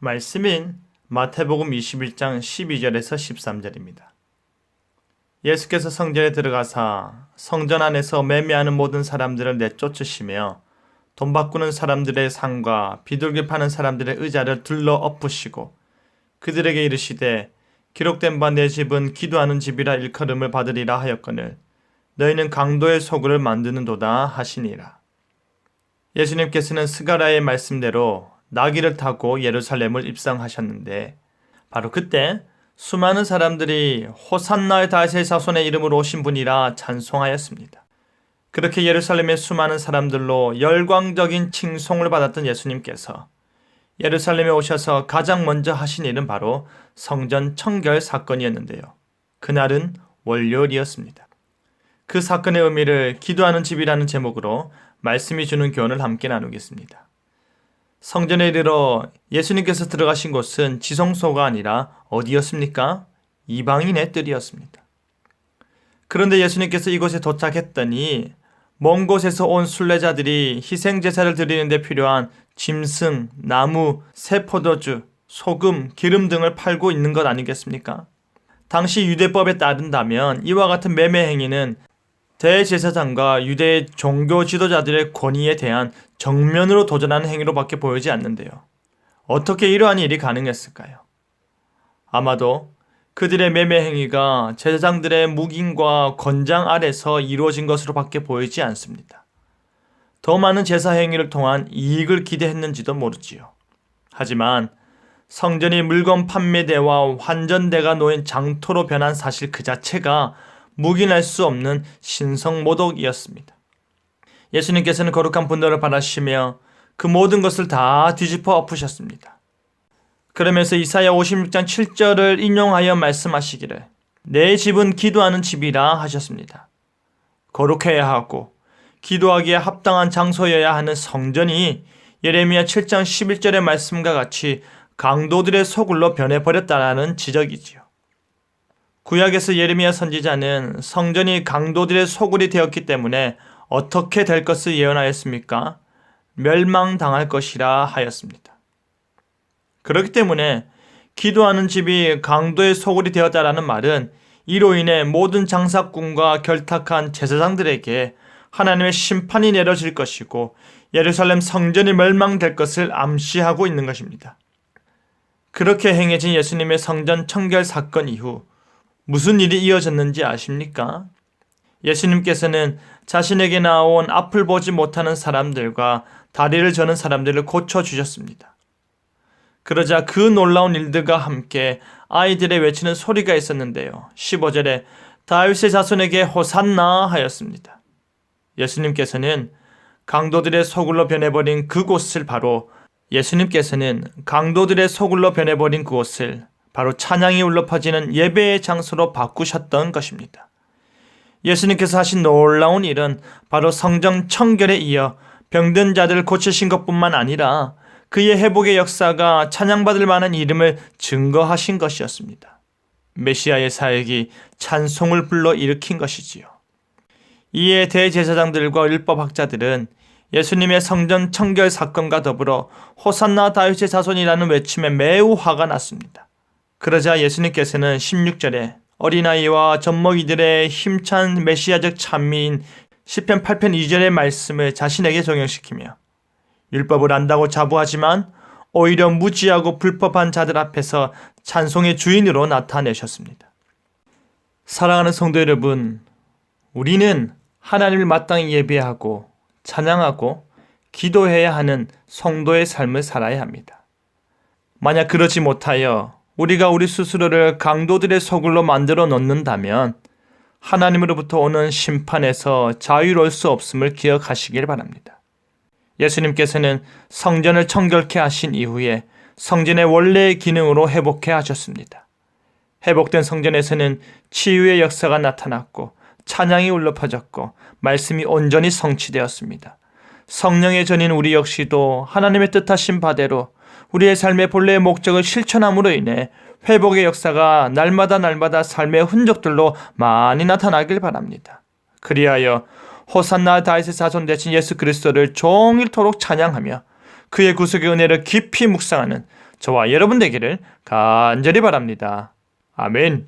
말씀인 마태복음 21장 12절에서 13절입니다. 예수께서 성전에 들어가사 성전 안에서 매매하는 모든 사람들을 내쫓으시며 돈 바꾸는 사람들의 상과 비둘기 파는 사람들의 의자를 둘러 엎으시고 그들에게 이르시되 기록된 바 내 집은 기도하는 집이라 일컬음을 받으리라 하였거늘 너희는 강도의 소굴을 만드는도다 하시니라. 예수님께서는 스가랴의 말씀대로 나귀를 타고 예루살렘을 입성하셨는데 바로 그때 수많은 사람들이 호산나 다윗의 자손의 이름으로 오신 분이라 찬송하였습니다. 그렇게 예루살렘의 수많은 사람들로 열광적인 칭송을 받았던 예수님께서 예루살렘에 오셔서 가장 먼저 하신 일은 바로 성전 청결 사건이었는데요. 그날은 월요일이었습니다. 그 사건의 의미를 기도하는 집이라는 제목으로 말씀이 주는 교훈을 함께 나누겠습니다. 성전에 이르러 예수님께서 들어가신 곳은 지성소가 아니라 어디였습니까? 이방인의 뜰이었습니다. 그런데 예수님께서 이곳에 도착했더니 먼 곳에서 온 순례자들이 희생제사를 드리는 데 필요한 짐승, 나무, 새 포도주, 소금, 기름 등을 팔고 있는 것 아니겠습니까? 당시 유대법에 따른다면 이와 같은 매매 행위는 대제사장과 유대의 종교 지도자들의 권위에 대한 정면으로 도전하는 행위로밖에 보이지 않는데요. 어떻게 이러한 일이 가능했을까요? 아마도 그들의 매매 행위가 제사장들의 묵인과 권장 아래서 이루어진 것으로밖에 보이지 않습니다. 더 많은 제사 행위를 통한 이익을 기대했는지도 모르지요. 하지만 성전이 물건 판매대와 환전대가 놓인 장터로 변한 사실 그 자체가 묵인할 수 없는 신성모독이었습니다. 예수님께서는 거룩한 분노를 발하시며 그 모든 것을 다 뒤집어 엎으셨습니다. 그러면서 이사야 56장 7절을 인용하여 말씀하시기를 내 집은 기도하는 집이라 하셨습니다. 거룩해야 하고 기도하기에 합당한 장소여야 하는 성전이 예레미야 7장 11절의 말씀과 같이 강도들의 소굴로 변해버렸다는 지적이지요. 구약에서 예레미야 선지자는 성전이 강도들의 소굴이 되었기 때문에 어떻게 될 것을 예언하였습니까? 멸망당할 것이라 하였습니다. 그렇기 때문에 기도하는 집이 강도의 소굴이 되었다라는 말은 이로 인해 모든 장사꾼과 결탁한 제사장들에게 하나님의 심판이 내려질 것이고 예루살렘 성전이 멸망될 것을 암시하고 있는 것입니다. 그렇게 행해진 예수님의 성전 청결 사건 이후 무슨 일이 이어졌는지 아십니까? 예수님께서는 자신에게 나온 앞을 보지 못하는 사람들과 다리를 저는 사람들을 고쳐주셨습니다. 그러자 그 놀라운 일들과 함께 아이들의 외치는 소리가 있었는데요. 15절에 다윗의 자손에게 호산나 하였습니다. 예수님께서는 강도들의 소굴로 변해버린 그곳을 바로 찬양이 울려 퍼지는 예배의 장소로 바꾸셨던 것입니다. 예수님께서 하신 놀라운 일은 바로 성전 청결에 이어 병든 자들을 고치신 것뿐만 아니라 그의 회복의 역사가 찬양받을 만한 이름을 증거하신 것이었습니다. 메시아의 사역이 찬송을 불러 일으킨 것이지요. 이에 대제사장들과 율법학자들은 예수님의 성전 청결 사건과 더불어 호산나 다윗의 자손이라는 외침에 매우 화가 났습니다. 그러자 예수님께서는 16절에 어린아이와 젖먹이들의 힘찬 메시아적 찬미인 시편 8편 2절의 말씀을 자신에게 적용시키며 율법을 안다고 자부하지만 오히려 무지하고 불법한 자들 앞에서 찬송의 주인으로 나타내셨습니다. 사랑하는 성도 여러분, 우리는 하나님을 마땅히 예배하고 찬양하고 기도해야 하는 성도의 삶을 살아야 합니다. 만약 그러지 못하여 우리가 우리 스스로를 강도들의 소굴로 만들어 놓는다면 하나님으로부터 오는 심판에서 자유로울 수 없음을 기억하시길 바랍니다. 예수님께서는 성전을 청결케 하신 이후에 성전의 원래의 기능으로 회복해 하셨습니다. 회복된 성전에서는 치유의 역사가 나타났고 찬양이 울려 퍼졌고 말씀이 온전히 성취되었습니다. 성령의 전인 우리 역시도 하나님의 뜻하신 바대로 우리의 삶의 본래의 목적을 실천함으로 인해 회복의 역사가 날마다 삶의 흔적들로 많이 나타나길 바랍니다. 그리하여 호산나 다윗의 자손 되신 예수 그리스도를 종일토록 찬양하며 그의 구속의 은혜를 깊이 묵상하는 저와 여러분 되기를 간절히 바랍니다. 아멘.